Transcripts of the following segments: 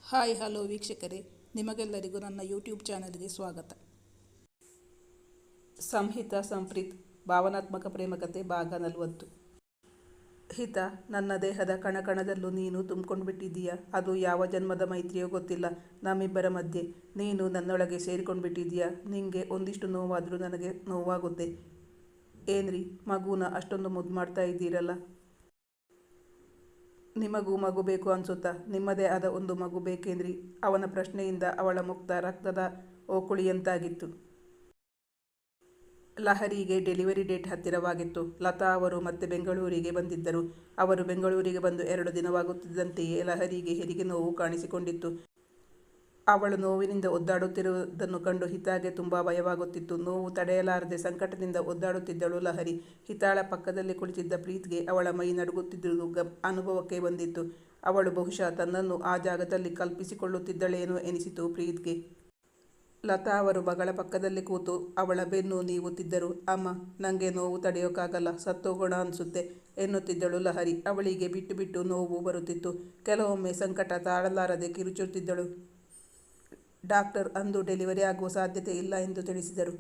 Hi hello ವೀಕ್ಷಕರೇ, ನಿಮಗೆಲ್ಲರಿಗೂ ನನ್ನ ಯೂಟ್ಯೂಬ್ ಚಾನಲ್ಗೆ ಸ್ವಾಗತ. ಸಂಹಿತ ಸಂಪ್ರೀತ್ ಭಾವನಾತ್ಮಕ ಪ್ರೇಮಕತೆ ಭಾಗ 40. ಹಿತ, ನನ್ನ ದೇಹದ ಕಣಕಣದಲ್ಲೂ ನೀನು ತುಂಬಿಕೊಂಡ್ಬಿಟ್ಟಿದ್ದೀಯ. ಅದು ಯಾವ ಜನ್ಮದ ಮೈತ್ರಿಯೋ ಗೊತ್ತಿಲ್ಲ ನಮ್ಮಿಬ್ಬರ ಮಧ್ಯೆ. ನೀನು ನನ್ನೊಳಗೆ ಸೇರಿಕೊಂಡ್ಬಿಟ್ಟಿದ್ದೀಯ. ನಿಂಗೆ ಒಂದಿಷ್ಟು ನೋವಾದರೂ ನನಗೆ ನೋವಾಗುತ್ತೆ. ಏನ್ರಿ, ಮಗುನ ಅಷ್ಟೊಂದು ಮುದ್ದು ಮಾಡ್ತಾ ಇದ್ದೀರಲ್ಲ. ನಿಮಗೂ ಮಗು ಬೇಕು ಅನ್ಸುತ್ತಾ? ನಿಮ್ಮದೇ ಆದ ಒಂದು ಮಗು ಬೇಕೇನ್ರಿ? ಅವನ ಪ್ರಶ್ನೆಯಿಂದ ಅವಳ ಮುಕ್ತ ರಕ್ತದ ಓಕುಳಿಯಂತಾಗಿತ್ತು. ಲಹರಿಗೆ ಡೆಲಿವರಿ ಡೇಟ್ ಹತ್ತಿರವಾಗಿತ್ತು. ಲತಾ ಅವರು ಮತ್ತೆ ಬೆಂಗಳೂರಿಗೆ ಬಂದಿದ್ದರು. ಅವರು ಬೆಂಗಳೂರಿಗೆ ಬಂದು 2 ದಿನವಾಗುತ್ತಿದ್ದಂತೆಯೇ ಲಹರಿಗೆ ಹೆರಿಗೆ ನೋವು ಕಾಣಿಸಿಕೊಂಡಿತ್ತು. ಅವಳು ನೋವಿನಿಂದ ಒದ್ದಾಡುತ್ತಿರುವುದನ್ನು ಕಂಡು ಹಿತಾಗೆ ತುಂಬ ಭಯವಾಗುತ್ತಿತ್ತು. ನೋವು ತಡೆಯಲಾರದೆ ಸಂಕಟದಿಂದ ಒದ್ದಾಡುತ್ತಿದ್ದಳು ಲಹರಿ. ಹಿತಾಳ ಪಕ್ಕದಲ್ಲಿ ಕುಳಿತಿದ್ದ ಪ್ರೀತ್ಗೆ ಅವಳ ಮೈ ನಡುಗುತ್ತಿದ್ದುದು ಅನುಭವಕ್ಕೆ ಬಂದಿತ್ತು. ಅವಳು ಬಹುಶಃ ತನ್ನನ್ನು ಆ ಜಾಗದಲ್ಲಿ ಕಲ್ಪಿಸಿಕೊಳ್ಳುತ್ತಿದ್ದಳೇನೋ ಎನಿಸಿತು ಪ್ರೀತ್ಗೆ. ಲತಾ ಅವರು ಮಗಳ ಪಕ್ಕದಲ್ಲಿ ಕೂತು ಅವಳ ಬೆನ್ನು ನೀವುತ್ತಿದ್ದರು. ಅಮ್ಮ, ನನಗೆ ನೋವು ತಡೆಯೋಕ್ಕಾಗಲ್ಲ, ಸತ್ತೋಗೋಣ ಅನಿಸುತ್ತೆ ಎನ್ನುತ್ತಿದ್ದಳು ಲಹರಿ. ಅವಳಿಗೆ ಬಿಟ್ಟು ಬಿಟ್ಟು ನೋವು ಬರುತ್ತಿತ್ತು. ಕೆಲವೊಮ್ಮೆ ಸಂಕಟ ತಾಳಲಾರದೆ ಕಿರುಚುತ್ತಿದ್ದಳು. ಡಾಕ್ಟರ್ ಅಂದು ಡೆಲಿವರಿ ಆಗುವ ಸಾಧ್ಯತೆ ಇಲ್ಲ ಎಂದು ತಿಳಿಸಿದರು.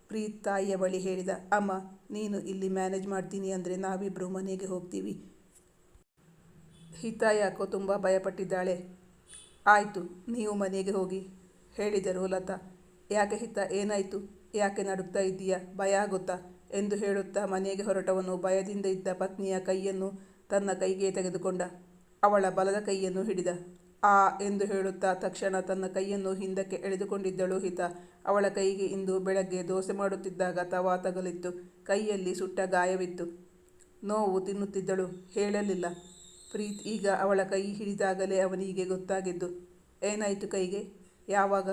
ಪ್ರೀತ್ ತಾಯಿಯ ಬಳಿ ಹೇಳಿದ. ಅಮ್ಮ, ನೀನು ಇಲ್ಲಿ ಮ್ಯಾನೇಜ್ ಮಾಡ್ತೀನಿ ಅಂದರೆ ನಾವಿಬ್ಬರು ಮನೆಗೆ ಹೋಗ್ತೀವಿ. ಹಿತ ಯಾಕೋ ತುಂಬ ಭಯಪಟ್ಟಿದ್ದಾಳೆ. ಆಯಿತು, ನೀವು ಮನೆಗೆ ಹೋಗಿ ಹೇಳಿದರು ಲತಾ. ಯಾಕೆ ಹಿತ, ಏನಾಯಿತು? ಯಾಕೆ ನಡುಗ್ತಾ ಇದ್ದೀಯಾ? ಭಯ ಆಗುತ್ತಾ ಎಂದು ಹೇಳುತ್ತಾ ಮನೆಗೆ ಹೊರಟವನು ಭಯದಿಂದ ಇದ್ದ ಪತ್ನಿಯ ಕೈಯನ್ನು ತನ್ನ ಕೈಗೆ ತೆಗೆದುಕೊಂಡ. ಅವಳ ಬಲದ ಕೈಯನ್ನು ಹಿಡಿದ. ಆ ಎಂದು ಹೇಳುತ್ತಾ ತಕ್ಷಣ ತನ್ನ ಕೈಯನ್ನು ಹಿಂದಕ್ಕೆ ಎಳೆದುಕೊಂಡಿದ್ದಳು ಹಿತ. ಅವಳ ಕೈಗೆ ಇಂದು ಬೆಳಗ್ಗೆ ದೋಸೆ ಮಾಡುತ್ತಿದ್ದಾಗ ತವಾ ತಗುಲಿತ್ತು. ಕೈಯಲ್ಲಿ ಸುಟ್ಟ ಗಾಯವಿತ್ತು. ನೋವು ತಿನ್ನುತ್ತಿದ್ದಳು, ಹೇಳಲಿಲ್ಲ. ಪ್ರೀತ್ ಈಗ ಅವಳ ಕೈ ಹಿಡಿದಾಗಲೇ ಅವನಿಗೆ ಗೊತ್ತಾಗಿದ್ದು. ಏನಾಯಿತು ಕೈಗೆ? ಯಾವಾಗ?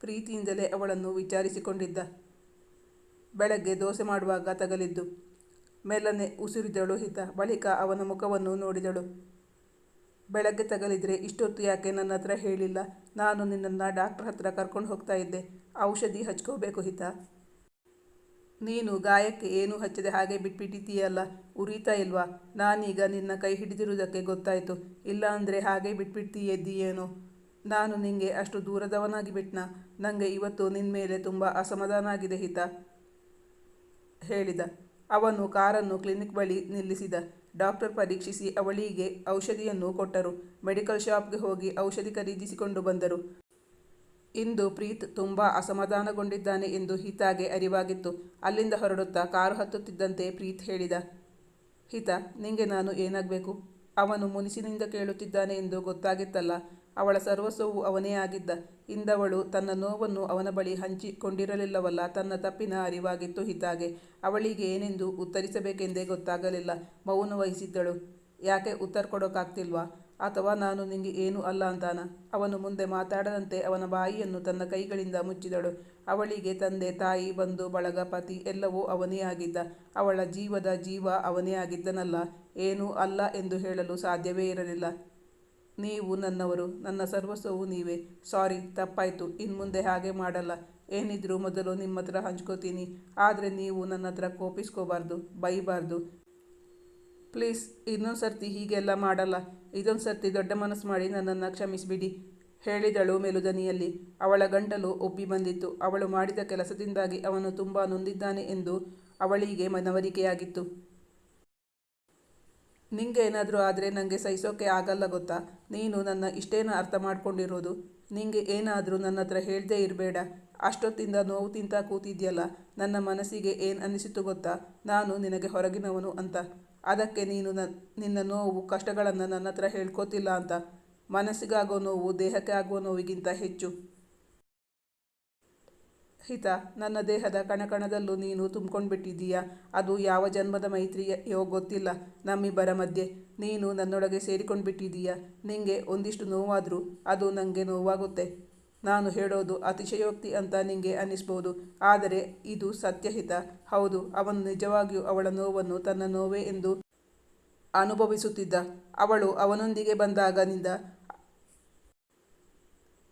ಪ್ರೀತಿಯಿಂದಲೇ ಅವಳನ್ನು ವಿಚಾರಿಸಿಕೊಂಡಿದ್ದ. ಬೆಳಗ್ಗೆ ದೋಸೆ ಮಾಡುವಾಗ ತಗಲಿದ್ದು. ಮೆಲ್ಲನೆ ಉಸಿರಿದಳು ಹಿತ. ಬಳಿಕ ಅವನ ಮುಖವನ್ನು ನೋಡಿದಳು. ಬೆಳಗ್ಗೆ ತಗಲಿದ್ರೆ ಇಷ್ಟೊತ್ತು ಯಾಕೆ ನನ್ನ ಹತ್ರ ಹೇಳಿಲ್ಲ? ನಾನು ನಿನ್ನನ್ನು ಡಾಕ್ಟರ್ ಹತ್ರ ಕರ್ಕೊಂಡು ಹೋಗ್ತಾ ಇದ್ದೆ. ಔಷಧಿ ಹಚ್ಕೋಬೇಕು ಹಿತ. ನೀನು ಗಾಯಕ್ಕೆ ಏನೂ ಹಚ್ಚದೆ ಹಾಗೆ ಬಿಟ್ಬಿಟ್ಟಿದ್ದೀಯಲ್ಲ, ಉರಿತಾ ಇಲ್ವಾ? ನಾನೀಗ ನಿನ್ನ ಕೈ ಹಿಡಿದಿರುವುದಕ್ಕೆ ಗೊತ್ತಾಯಿತು. ಇಲ್ಲ ಅಂದರೆ ಹಾಗೆ ಬಿಟ್ಬಿಡ್ತೀಯೇನೋ. ನಾನು ನಿಂಗೆ ಅಷ್ಟು ದೂರದವನಾಗಿ ಬಿಟ್ನಾ? ನನಗೆ ಇವತ್ತು ನಿನ್ನ ಮೇಲೆ ತುಂಬ ಅಸಮಾಧಾನ ಆಗಿದೆ ಹಿತ ಹೇಳಿದ. ಅವನು ಕಾರನ್ನು ಕ್ಲಿನಿಕ್ ಬಳಿ ನಿಲ್ಲಿಸಿದ. ಡಾಕ್ಟರ್ ಪರೀಕ್ಷಿಸಿ ಅವಳಿಗೆ ಔಷಧಿಯನ್ನು ಕೊಟ್ಟರು. ಮೆಡಿಕಲ್ ಶಾಪ್ಗೆ ಹೋಗಿ ಔಷಧಿ ಖರೀದಿಸಿಕೊಂಡು ಬಂದರು. ಇಂದು ಪ್ರೀತ್ ತುಂಬ ಅಸಮಾಧಾನಗೊಂಡಿದ್ದಾನೆ ಎಂದು ಹಿತಾಗೆ ಅರಿವಾಗಿತ್ತು. ಅಲ್ಲಿಂದ ಹೊರಡುತ್ತಾ ಕಾರು ಹತ್ತುತ್ತಿದ್ದಂತೆ ಪ್ರೀತ್ ಹೇಳಿದ. ಹಿತ, ನಿಂಗೆ ನಾನು ಏನಾಗಬೇಕು? ಅವನು ಮುನಿಸಿನಿಂದ ಕೇಳುತ್ತಿದ್ದಾನೆ ಎಂದು ಗೊತ್ತಾಗಿತ್ತಲ್ಲ. ಅವಳ ಸರ್ವಸ್ವವು ಅವನೇ ಆಗಿದ್ದ. ಇಂದವಳು ತನ್ನ ನೋವನ್ನು ಅವನ ಬಳಿ ಹಂಚಿಕೊಂಡಿರಲಿಲ್ಲವಲ್ಲ. ತನ್ನ ತಪ್ಪಿನ ಅರಿವಾಗಿತ್ತು ಹಿತಾಗೆ. ಅವಳಿಗೆ ಏನೆಂದು ಉತ್ತರಿಸಬೇಕೆಂದೇ ಗೊತ್ತಾಗಲಿಲ್ಲ. ಮೌನ ವಹಿಸಿದ್ದಳು. ಯಾಕೆ ಉತ್ತರ ಕೊಡೋಕ್ಕಾಗ್ತಿಲ್ವಾ? ಅಥವಾ ನಾನು ನಿಂಗೆ ಏನೂ ಅಲ್ಲ ಅಂತಾನ? ಅವನು ಮುಂದೆ ಮಾತಾಡದಂತೆ ಅವನ ಬಾಯಿಯನ್ನು ತನ್ನ ಕೈಗಳಿಂದ ಮುಚ್ಚಿದಳು. ಅವಳಿಗೆ ತಂದೆ ತಾಯಿ ಬಂಧು ಬಳಗ ಪತಿ ಎಲ್ಲವೂ ಅವನೇ ಆಗಿದ್ದ. ಅವಳ ಜೀವದ ಜೀವ ಅವನೇ ಆಗಿದ್ದನಲ್ಲ. ಏನೂ ಅಲ್ಲ ಎಂದು ಹೇಳಲು ಸಾಧ್ಯವೇ ಇರಲಿಲ್ಲ. ನೀವು ನನ್ನವರು, ನನ್ನ ಸರ್ವಸ್ವವು ನೀವೇ. ಸಾರಿ, ತಪ್ಪಾಯಿತು. ಇನ್ಮುಂದೆ ಹಾಗೆ ಮಾಡಲ್ಲ. ಏನಿದ್ರೂ ಮೊದಲು ನಿಮ್ಮ ಹತ್ರ ಹಂಚ್ಕೋತೀನಿ. ಆದರೆ ನೀವು ನನ್ನ ಹತ್ರ ಕೋಪಿಸ್ಕೋಬಾರ್ದು, ಬೈಬಾರ್ದು. ಪ್ಲೀಸ್, ಇನ್ನೊಂದು ಸರ್ತಿ ಹೀಗೆಲ್ಲ ಮಾಡಲ್ಲ. ಇದೊಂದು ಸರ್ತಿ ದೊಡ್ಡ ಮನಸ್ಸು ಮಾಡಿ ನನ್ನನ್ನು ಕ್ಷಮಿಸಿಬಿಡಿ ಹೇಳಿದಳು ಮೆಲುದನಿಯಲ್ಲಿ. ಅವಳ ಗಂಟಲು ಉಬ್ಬಿ ಬಂದಿತ್ತು. ಅವಳು ಮಾಡಿದ ಕೆಲಸದಿಂದಾಗಿ ಅವನು ತುಂಬ ನೊಂದಿದ್ದಾನೆ ಎಂದು ಅವಳಿಗೆ ಮನವರಿಕೆಯಾಗಿತ್ತು. ನಿಂಗೆ ಏನಾದರೂ ಆದರೆ ನನಗೆ ಸಹಿಸೋಕೆ ಆಗಲ್ಲ ಗೊತ್ತಾ? ನೀನು ನನ್ನ ಇಷ್ಟೇನ ಅರ್ಥ ಮಾಡ್ಕೊಂಡಿರೋದು? ನಿಂಗೆ ಏನಾದರೂ ನನ್ನ ಹತ್ರ ಹೇಳ್ದೇ ಇರಬೇಡ. ಅಷ್ಟೊತ್ತಿಂದ ನೋವು ತಿಂತಾ ಕೂತಿದ್ಯಲ್ಲ. ನನ್ನ ಮನಸ್ಸಿಗೆ ಏನು ಅನ್ನಿಸಿತು ಗೊತ್ತಾ? ನಾನು ನಿನಗೆ ಹೊರಗಿನವನು ಅಂತ. ಅದಕ್ಕೆ ನೀನು ನಿನ್ನ ನೋವು ಕಷ್ಟಗಳನ್ನು ನನ್ನ ಹತ್ರ ಹೇಳ್ಕೋತಿಲ್ಲ ಅಂತ. ಮನಸ್ಸಿಗಾಗೋ ನೋವು ದೇಹಕ್ಕೆ ಆಗುವ ನೋವಿಗಿಂತ ಹೆಚ್ಚು. ಹಿತ, ನನ್ನ ದೇಹದ ಕಣಕಣದಲ್ಲೂ ನೀನು ತುಂಬಿಕೊಂಡ್ಬಿಟ್ಟಿದ್ದೀಯ. ಅದು ಯಾವ ಜನ್ಮದ ಮೈತ್ರಿಯೋ ಗೊತ್ತಿಲ್ಲ ನಮ್ಮಿಬ್ಬರ ಮಧ್ಯೆ. ನೀನು ನನ್ನೊಳಗೆ ಸೇರಿಕೊಂಡ್ಬಿಟ್ಟಿದ್ದೀಯ. ನಿಂಗೆ ಒಂದಿಷ್ಟು ನೋವಾದರೂ ಅದು ನನಗೆ ನೋವಾಗುತ್ತೆ. ನಾನು ಹೇಳೋದು ಅತಿಶಯೋಕ್ತಿ ಅಂತ ನಿಂಗೆ ಅನ್ನಿಸ್ಬೋದು, ಆದರೆ ಇದು ಸತ್ಯಹಿತ. ಹೌದು, ಅವನು ನಿಜವಾಗಿಯೂ ಅವಳ ನೋವನ್ನು ತನ್ನ ನೋವೇ ಎಂದು ಅನುಭವಿಸುತ್ತಿದ್ದ. ಅವಳು ಅವನೊಂದಿಗೆ ಬಂದಾಗನಿಂದ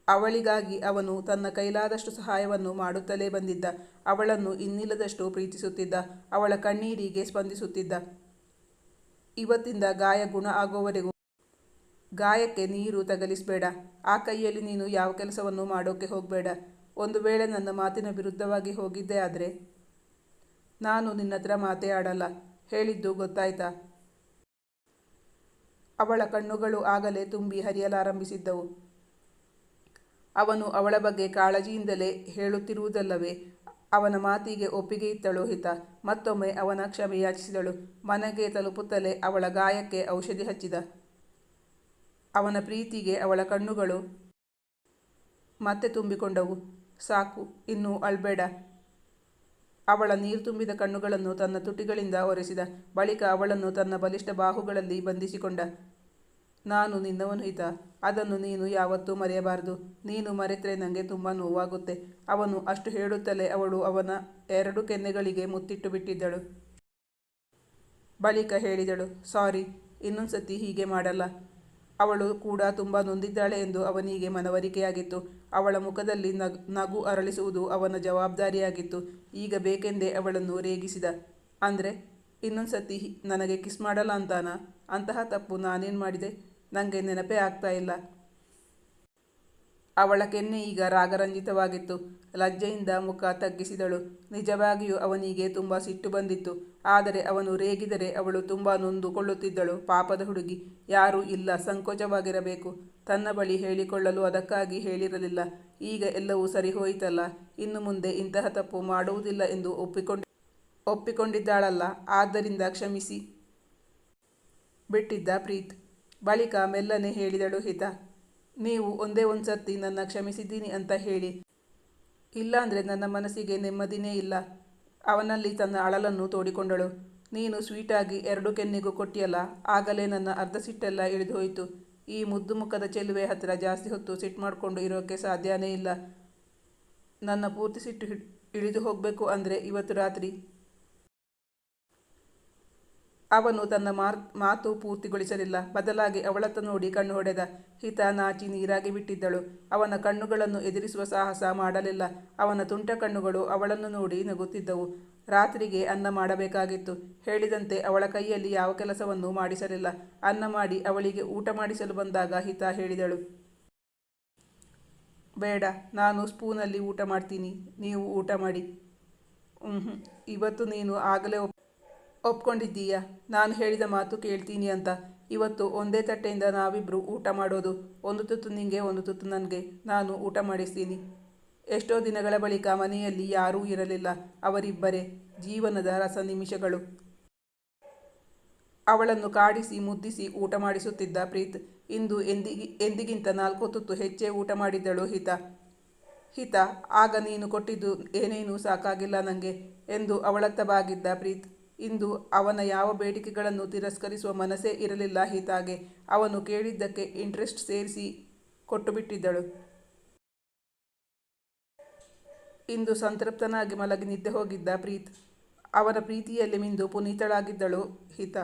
ಅವಳಿಗಾಗಿ ಅವನು ತನ್ನ ಕೈಲಾದಷ್ಟು ಸಹಾಯವನ್ನು ಮಾಡುತ್ತಲೇ ಬಂದಿದ್ದ. ಅವಳನ್ನು ಇನ್ನಿಲ್ಲದಷ್ಟು ಪ್ರೀತಿಸುತ್ತಿದ್ದ. ಅವಳ ಕಣ್ಣೀರಿಗೆ ಸ್ಪಂದಿಸುತ್ತಿದ್ದ. ಇವತ್ತಿಂದ ಗಾಯ ಗುಣ ಆಗೋವರೆಗೂ ಗಾಯಕ್ಕೆ ನೀರು ತಗಲಿಸಬೇಡ. ಆ ಕೈಯಲ್ಲಿ ನೀನು ಯಾವ ಕೆಲಸವನ್ನು ಮಾಡೋಕ್ಕೆ ಹೋಗಬೇಡ. ಒಂದು ವೇಳೆ ನನ್ನ ಮಾತಿನ ವಿರುದ್ಧವಾಗಿ ಹೋಗಿದ್ದೆ ಆದರೆ ನಾನು ನಿನ್ನತ್ರ ಮಾತೇ ಆಡಲ್ಲ. ಹೇಳಿದ್ದು ಗೊತ್ತಾಯ್ತಾ? ಅವಳ ಕಣ್ಣುಗಳು ಆಗಲೇ ತುಂಬಿ ಹರಿಯಲಾರಂಭಿಸಿದ್ದವು. ಅವನು ಅವಳ ಬಗ್ಗೆ ಕಾಳಜಿಯಿಂದಲೇ ಹೇಳುತ್ತಿರುವುದಲ್ಲವೇ? ಅವನ ಮಾತಿಗೆ ಒಪ್ಪಿಗೆ ಇತ್ತಳು ಹಿತ. ಮತ್ತೊಮ್ಮೆ ಅವನ ಕ್ಷಮೆ ಯಾಚಿಸಿದಳು. ಮನೆಗೆ ತಲುಪುತ್ತಲೇ ಅವಳ ಗಾಯಕ್ಕೆ ಔಷಧಿ ಹಚ್ಚಿದ. ಅವನ ಪ್ರೀತಿಗೆ ಅವಳ ಕಣ್ಣುಗಳು ಮತ್ತೆ ತುಂಬಿಕೊಂಡವು. ಸಾಕು, ಇನ್ನೂ ಅಳ್ಬೇಡ. ಅವಳ ನೀರು ತುಂಬಿದ ಕಣ್ಣುಗಳನ್ನು ತನ್ನ ತುಟಿಗಳಿಂದ ಒರೆಸಿದ. ಬಳಿಕ ಅವಳನ್ನು ತನ್ನ ಬಲಿಷ್ಠ ಬಾಹುಗಳಲ್ಲಿ ಬಂಧಿಸಿಕೊಂಡ. ನಾನು ನಿನ್ನವನು ಹಿತ. ಅದನ್ನು ನೀನು ಯಾವತ್ತೂ ಮರೆಯಬಾರದು. ನೀನು ಮರೆತರೆ ನನಗೆ ತುಂಬ ನೋವಾಗುತ್ತೆ. ಅವನು ಅಷ್ಟು ಹೇಳುತ್ತಲೇ ಅವಳು ಅವನ 2 ಕೆನ್ನೆಗಳಿಗೆ ಮುತ್ತಿಟ್ಟು ಬಿಟ್ಟಿದ್ದಳು. ಬಳಿಕ ಹೇಳಿದಳು, ಸಾರಿ, ಇನ್ನೊಂದ್ಸತಿ ಹೀಗೆ ಮಾಡಲ್ಲ. ಅವಳು ಕೂಡ ತುಂಬ ನೊಂದಿದ್ದಾಳೆ ಎಂದು ಅವನಿಗೆ ಮನವರಿಕೆಯಾಗಿತ್ತು. ಅವಳ ಮುಖದಲ್ಲಿ ನಗು ಅರಳಿಸುವುದು ಅವನ ಜವಾಬ್ದಾರಿಯಾಗಿತ್ತು. ಈಗ ಬೇಕೆಂದೇ ಅವಳನ್ನು ರೇಗಿಸಿದ. ಅಂದರೆ ಇನ್ನೊಂದ್ಸತಿ ನನಗೆ ಕಿಸ್ ಮಾಡಲ್ಲ ಅಂತಾನಾ? ಅಂತಹ ತಪ್ಪು ನಾನೇನು ಮಾಡಿದೆ? ನನಗೆ ನೆನಪೇ ಆಗ್ತಾ ಇಲ್ಲ. ಅವಳ ಕೆನ್ನೆ ಈಗ ರಾಗರಂಜಿತವಾಗಿತ್ತು. ಲಜ್ಜೆಯಿಂದ ಮುಖ ತಗ್ಗಿಸಿದಳು. ನಿಜವಾಗಿಯೂ ಅವನಿಗೆ ತುಂಬ ಸಿಟ್ಟು ಬಂದಿತ್ತು. ಆದರೆ ಅವನು ರೇಗಿದರೆ ಅವಳು ತುಂಬ ನೊಂದುಕೊಳ್ಳುತ್ತಿದ್ದಳು. ಪಾಪದ ಹುಡುಗಿ. ಯಾರೂ ಇಲ್ಲ, ಸಂಕೋಚವಾಗಿರಬೇಕು. ತನ್ನ ಬಳಿ ಹೇಳಿಕೊಳ್ಳಲು ಅದಕ್ಕಾಗಿ ಹೇಳಿರಲಿಲ್ಲ. ಈಗ ಎಲ್ಲವೂ ಸರಿ ಹೋಯಿತಲ್ಲ. ಇನ್ನು ಮುಂದೆ ಇಂತಹ ತಪ್ಪು ಮಾಡುವುದಿಲ್ಲ ಎಂದು ಒಪ್ಪಿಕೊಂಡಿದ್ದಾಳಲ್ಲ. ಆದ್ದರಿಂದ ಕ್ಷಮಿಸಿ ಬಿಟ್ಟಿದ್ದ ಪ್ರೀತ್. ಬಳಿಕ ಮೆಲ್ಲನೆ ಹೇಳಿದಳು ಹಿತ, ನೀವು ಒಂದೇ ಒಂದು ಸರ್ತಿ ನನ್ನ ಕ್ಷಮಿಸಿದ್ದೀನಿ ಅಂತ ಹೇಳಿ. ಇಲ್ಲಾಂದರೆ ನನ್ನ ಮನಸ್ಸಿಗೆ ನೆಮ್ಮದಿನೇ ಇಲ್ಲ. ಅವನಲ್ಲಿ ತನ್ನ ಅಳಲನ್ನು ತೋಡಿಕೊಂಡಳು. ನೀನು ಸ್ವೀಟಾಗಿ 2 ಕೆನ್ನೆಗೂ ಕೊಟ್ಟಿಯಲ್ಲ, ಆಗಲೇ ನನ್ನ ಅರ್ಧ ಸಿಟ್ಟೆಲ್ಲ ಇಳಿದು ಹೋಯಿತು. ಈ ಮುದ್ದು ಮುಖದ ಚೆಲುವೆ ಹತ್ತಿರ ಜಾಸ್ತಿ ಹೊತ್ತು ಸಿಟ್ಟು ಮಾಡಿಕೊಂಡು ಇರೋಕ್ಕೆ ಸಾಧ್ಯನೇ ಇಲ್ಲ. ನನ್ನ ಪೂರ್ತಿ ಸಿಟ್ಟು ಇಳಿದು ಹೋಗಬೇಕು ಅಂದರೆ ಇವತ್ತು ರಾತ್ರಿ. ಅವನು ತನ್ನ ಮಾತು ಪೂರ್ತಿಗೊಳಿಸಲಿಲ್ಲ. ಬದಲಾಗಿ ಅವಳತ್ತ ನೋಡಿ ಕಣ್ಣು ಹೊಡೆದ. ಹಿತ ನಾಚಿ ನೀರಾಗಿ ಬಿಟ್ಟಿದ್ದಳು. ಅವನ ಕಣ್ಣುಗಳನ್ನು ಎದುರಿಸುವ ಸಾಹಸ ಮಾಡಲಿಲ್ಲ. ಅವನ ತುಂಟ ಕಣ್ಣುಗಳು ಅವಳನ್ನು ನೋಡಿ ನಗುತ್ತಿದ್ದವು. ರಾತ್ರಿಗೆ ಅನ್ನ ಮಾಡಬೇಕಾಗಿತ್ತು. ಹೇಳಿದಂತೆ ಅವಳ ಕೈಯಲ್ಲಿ ಯಾವ ಕೆಲಸವನ್ನು ಮಾಡಿಸಲಿಲ್ಲ. ಅನ್ನ ಮಾಡಿ ಅವಳಿಗೆ ಊಟ ಮಾಡಿಸಲು ಬಂದಾಗ ಹಿತ ಹೇಳಿದಳು, ಬೇಡ, ನಾನು ಸ್ಪೂನಲ್ಲಿ ಊಟ ಮಾಡ್ತೀನಿ, ನೀವು ಊಟ ಮಾಡಿ. ಇವತ್ತು ನೀನು ಆಗಲೇ ಒಪ್ಕೊಂಡಿದ್ದೀಯಾ ನಾನು ಹೇಳಿದ ಮಾತು ಕೇಳ್ತೀನಿ ಅಂತ? ಇವತ್ತು ಒಂದೇ ತಟ್ಟೆಯಿಂದ ನಾವಿಬ್ಬರು ಊಟ ಮಾಡೋದು. ಒಂದು ತುತ್ತು ನಿಂಗೆ, ಒಂದು ತುತ್ತು ನನಗೆ. ನಾನು ಊಟ ಮಾಡಿಸ್ತೀನಿ. ಎಷ್ಟೋ ದಿನಗಳ ಬಳಿಕ ಮನೆಯಲ್ಲಿ ಯಾರೂ ಇರಲಿಲ್ಲ. ಅವರಿಬ್ಬರೇ. ಜೀವನದ ರಸ ನಿಮಿಷಗಳು. ಅವಳನ್ನು ಕಾಡಿಸಿ ಮುದ್ದಿಸಿ ಊಟ ಮಾಡಿಸುತ್ತಿದ್ದ ಪ್ರೀತ್. ಇಂದು ಎಂದಿಗಿಂತ 4 ತುತ್ತು ಹೆಚ್ಚೇ ಊಟ ಮಾಡಿದ್ದಳು ಹಿತ. ಆಗ ನೀನು ಕೊಟ್ಟಿದ್ದು ಏನೇನೂ ಸಾಕಾಗಿಲ್ಲ ನನಗೆ ಎಂದು ಅವಳತ್ತ ಬಾಗಿದ್ದ ಪ್ರೀತ್. ಇಂದು ಅವನ ಯಾವ ಬೇಡಿಕೆಗಳನ್ನು ತಿರಸ್ಕರಿಸುವ ಮನಸ್ಸೇ ಇರಲಿಲ್ಲ ಹಿತಾಗೆ. ಅವನು ಕೇಳಿದ್ದಕ್ಕೆ ಇಂಟ್ರೆಸ್ಟ್ ಸೇರಿಸಿ ಕೊಟ್ಟುಬಿಟ್ಟಿದ್ದಳು. ಇಂದು ಸಂತೃಪ್ತನಾಗಿ ಮಲಗಿ ನಿದ್ದೆ ಹೋಗಿದ್ದ ಪ್ರೀತ್. ಅವನ ಪ್ರೀತಿಯಲ್ಲಿ ಮಿಂದು ಪುನೀತಳಾಗಿದ್ದಳು ಹಿತ.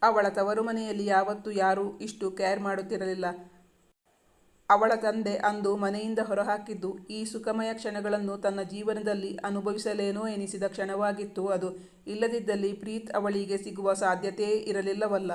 ಅವಳ ತವರು ಮನೆಯಲ್ಲಿ ಯಾವತ್ತೂ ಯಾರೂ ಇಷ್ಟು ಕೇರ್ ಮಾಡುತ್ತಿರಲಿಲ್ಲ. ಅವಳ ತಂದೆ ಅಂದು ಮನೆಯಿಂದ ಹೊರಹಾಕಿದ್ದು ಈ ಸುಖಮಯ ಕ್ಷಣಗಳನ್ನು ತನ್ನ ಜೀವನದಲ್ಲಿ ಅನುಭವಿಸಲೇನೋ ಎನಿಸಿದ ಕ್ಷಣವಾಗಿತ್ತು ಅದು. ಇಲ್ಲದಿದ್ದಲ್ಲಿ ಪ್ರೀತ್ ಅವಳಿಗೆ ಸಿಗುವ ಸಾಧ್ಯತೆಯೇ ಇರಲಿಲ್ಲವಲ್ಲ.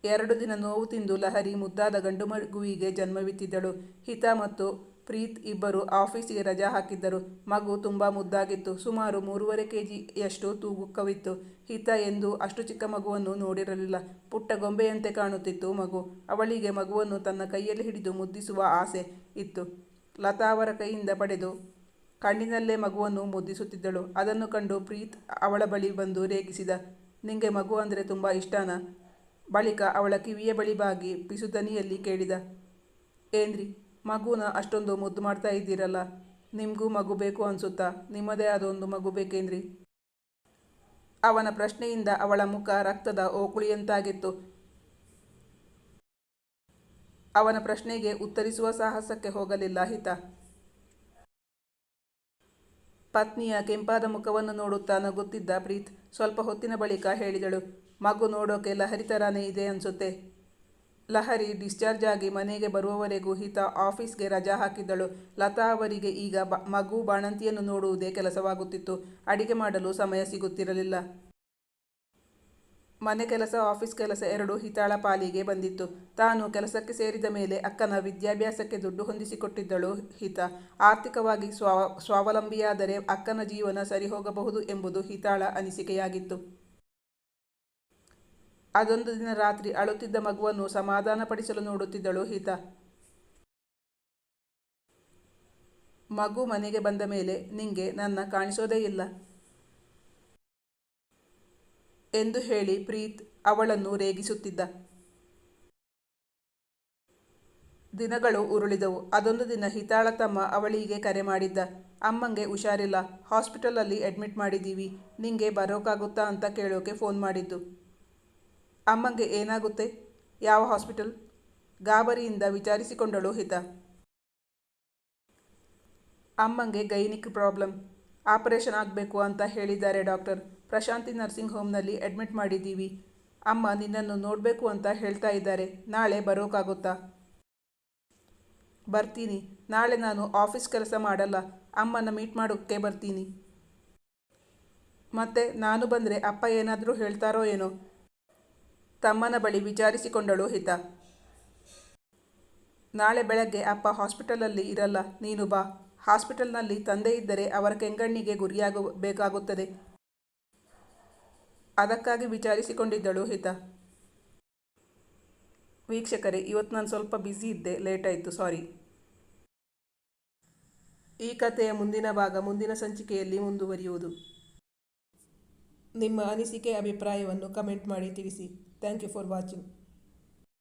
2 ದಿನ ನೋವು ತಿಂದು ಲಹರಿ ಮುದ್ದಾದ ಗಂಡು ಮಗುವಿಗೆ ಜನ್ಮವಿತ್ತಿದ್ದಳು. ಹಿತ ಮತ್ತು ಪ್ರೀತ್ ಇಬ್ಬರು ಆಫೀಸಿಗೆ ರಜಾ ಹಾಕಿದ್ದರು. ಮಗು ತುಂಬ ಮುದ್ದಾಗಿತ್ತು. ಸುಮಾರು 3.5 kgಯಷ್ಟು ತೂಕವಿತ್ತು. ಹಿತ ಎಂದೂ ಅಷ್ಟು ಚಿಕ್ಕ ಮಗುವನ್ನು ನೋಡಿರಲಿಲ್ಲ. ಪುಟ್ಟ ಗೊಂಬೆಯಂತೆ ಕಾಣುತ್ತಿತ್ತು ಮಗು. ಅವಳಿಗೆ ಮಗುವನ್ನು ತನ್ನ ಕೈಯಲ್ಲಿ ಹಿಡಿದು ಮುದ್ದಿಸುವ ಆಸೆ ಇತ್ತು. ಲತಾ ಅವರ ಕೈಯಿಂದ ಪಡೆದು ಕಣ್ಣಿನಲ್ಲೇ ಮಗುವನ್ನು ಮುದ್ದಿಸುತ್ತಿದ್ದಳು. ಅದನ್ನು ಕಂಡು ಪ್ರೀತ್ ಅವಳ ಬಳಿ ಬಂದು ರೇಗಿಸಿದ, ನಿಂಗೆ ಮಗು ಅಂದರೆ ತುಂಬ ಇಷ್ಟನಾ? ಬಳಿಕ ಅವಳ ಕಿವಿಯ ಬಳಿ ಬಾಗಿ ಪಿಸುದನಿಯಲ್ಲಿ ಕೇಳಿದ, ಏನ್ರಿ ಮಗುನ ಅಷ್ಟೊಂದು ಮುದ್ದು ಮಾಡ್ತಾ ಇದ್ದೀರಲ್ಲ, ನಿಮಗೂ ಮಗು ಬೇಕು ಅನ್ಸುತ್ತಾ? ನಿಮ್ಮದೇ ಆದೊಂದು ಮಗು ಬೇಕೇನ್ರಿ? ಅವನ ಪ್ರಶ್ನೆಯಿಂದ ಅವಳ ಮುಖ ರಕ್ತದ ಓಕುಳಿಯಂತಾಗಿತ್ತು. ಅವನ ಪ್ರಶ್ನೆಗೆ ಉತ್ತರಿಸುವ ಸಾಹಸಕ್ಕೆ ಹೋಗಲಿಲ್ಲ ಹಿತ. ಪತ್ನಿಯ ಕೆಂಪಾದ ಮುಖವನ್ನು ನೋಡುತ್ತಾ ನಗುತ್ತಿದ್ದ ಪ್ರೀತ್ ಸ್ವಲ್ಪ ಹೊತ್ತಿನ ಬಳಿಕ ಹೇಳಿದಳು, ಮಗು ನೋಡೋಕೆ ಲಹರಿ ಥರಾನೇ ಇದೆ ಅನ್ಸುತ್ತೆ. ಲಹರಿ ಡಿಸ್ಚಾರ್ಜ್ ಆಗಿ ಮನೆಗೆ ಬರುವವರೆಗೂ ಹಿತ ಆಫೀಸ್ಗೆ ರಜಾ ಹಾಕಿದ್ದಳು. ಲತಾ ಅವರಿಗೆ ಈಗ ಮಗು ಬಾಣಂತಿಯನ್ನು ನೋಡುವುದೇ ಕೆಲಸವಾಗುತ್ತಿತ್ತು. ಅಡಿಗೆ ಮಾಡಲು ಸಮಯ ಸಿಗುತ್ತಿರಲಿಲ್ಲ. ಮನೆ ಕೆಲಸ ಆಫೀಸ್ ಕೆಲಸ ಎರಡೂ ಹಿತಾಳ ಪಾಲಿಗೆ ಬಂದಿತ್ತು. ತಾನು ಕೆಲಸಕ್ಕೆ ಸೇರಿದ ಮೇಲೆ ಅಕ್ಕನ ವಿದ್ಯಾಭ್ಯಾಸಕ್ಕೆ ದುಡ್ಡು ಹೊಂದಿಸಿಕೊಟ್ಟಿದ್ದಳು ಹಿತ. ಆರ್ಥಿಕವಾಗಿ ಸ್ವಾವಲಂಬಿಯಾದರೆ ಅಕ್ಕನ ಜೀವನ ಸರಿಹೋಗಬಹುದು ಎಂಬುದು ಹಿತಾಳ ಅನಿಸಿಕೆಯಾಗಿತ್ತು. ಅದೊಂದು ದಿನ ರಾತ್ರಿ ಅಳುತ್ತಿದ್ದ ಮಗುವನ್ನು ಸಮಾಧಾನಪಡಿಸಲು ನೋಡುತ್ತಿದ್ದಳು ಹಿತ. ಮಗು ಮನೆಗೆ ಬಂದ ಮೇಲೆ ನಿಂಗೆ ನನ್ನ ಕಾಣಿಸೋದೇ ಇಲ್ಲ ಎಂದು ಹೇಳಿ ಪ್ರೀತ್ ಅವಳನ್ನು ರೇಗಿಸುತ್ತಿದ್ದ. ದಿನಗಳು ಉರುಳಿದವು. ಅದೊಂದು ದಿನ ಹಿತಾಳ ತಮ್ಮ ಅವಳಿಗೆ ಕರೆ ಮಾಡಿದ್ದ. ಅಮ್ಮಂಗೆ ಹುಷಾರಿಲ್ಲ, ಹಾಸ್ಪಿಟಲಲ್ಲಿ ಅಡ್ಮಿಟ್ ಮಾಡಿದ್ದೀವಿ, ನಿಂಗೆ ಬರೋಕ್ಕಾಗುತ್ತಾ ಅಂತ ಕೇಳೋಕೆ ಫೋನ್ ಮಾಡಿದ್ದು. ಅಮ್ಮಂಗೆ ಏನಾಗುತ್ತೆ? ಯಾವ ಹಾಸ್ಪಿಟಲ್? ಗಾಬರಿಯಿಂದ ವಿಚಾರಿಸಿಕೊಂಡಳು ಹಿತ. ಅಮ್ಮಂಗೆ ಗೈನಿಕ್ ಪ್ರಾಬ್ಲಮ್, ಆಪರೇಷನ್ ಆಗಬೇಕು ಅಂತ ಹೇಳಿದ್ದಾರೆ ಡಾಕ್ಟರ್. ಪ್ರಶಾಂತಿ ನರ್ಸಿಂಗ್ ಹೋಮ್ನಲ್ಲಿ ಅಡ್ಮಿಟ್ ಮಾಡಿದ್ದೀವಿ. ಅಮ್ಮ ನಿನ್ನನ್ನು ನೋಡಬೇಕು ಅಂತ ಹೇಳ್ತಾ ಇದ್ದಾರೆ. ನಾಳೆ ಬರೋಕ್ಕಾಗುತ್ತಾ? ಬರ್ತೀನಿ. ನಾಳೆ ನಾನು ಆಫೀಸ್ ಕೆಲಸ ಮಾಡಲ್ಲ, ಅಮ್ಮನ ಮೀಟ್ ಮಾಡೋಕ್ಕೆ ಬರ್ತೀನಿ. ಮತ್ತೆ ನಾನು ಬಂದರೆ ಅಪ್ಪ ಏನಾದರೂ ಹೇಳ್ತಾರೋ ಏನೋ? ತಮ್ಮನ ಬಳಿ ವಿಚಾರಿಸಿಕೊಂಡಳು ಹಿತ. ನಾಳೆ ಬೆಳಗ್ಗೆ ಅಪ್ಪ ಹಾಸ್ಪಿಟಲಲ್ಲಿ ಇರಲ್ಲ, ನೀನು ಬಾ. ಹಾಸ್ಪಿಟಲ್ನಲ್ಲಿ ತಂದೆ ಇದ್ದರೆ ಅವರ ಕೆಂಗಣ್ಣಿಗೆ ಗುರಿಯಾಗಬೇಕಾಗುತ್ತದೆ. ಅದಕ್ಕಾಗಿ ವಿಚಾರಿಸಿಕೊಂಡಿದ್ದಳು ಹಿತ. ವೀಕ್ಷಕರೇ, ಇವತ್ತು ನಾನು ಸ್ವಲ್ಪ ಬ್ಯುಸಿ ಇದ್ದೆ, ಲೇಟ್ ಆಯಿತು, ಸಾರಿ. ಈ ಕಥೆಯ ಮುಂದಿನ ಭಾಗ ಮುಂದಿನ ಸಂಚಿಕೆಯಲ್ಲಿ ಮುಂದುವರಿಯುವುದು. ನಿಮ್ಮ ಅನಿಸಿಕೆ ಅಭಿಪ್ರಾಯವನ್ನು ಕಮೆಂಟ್ ಮಾಡಿ ತಿಳಿಸಿ. Thank you for watching.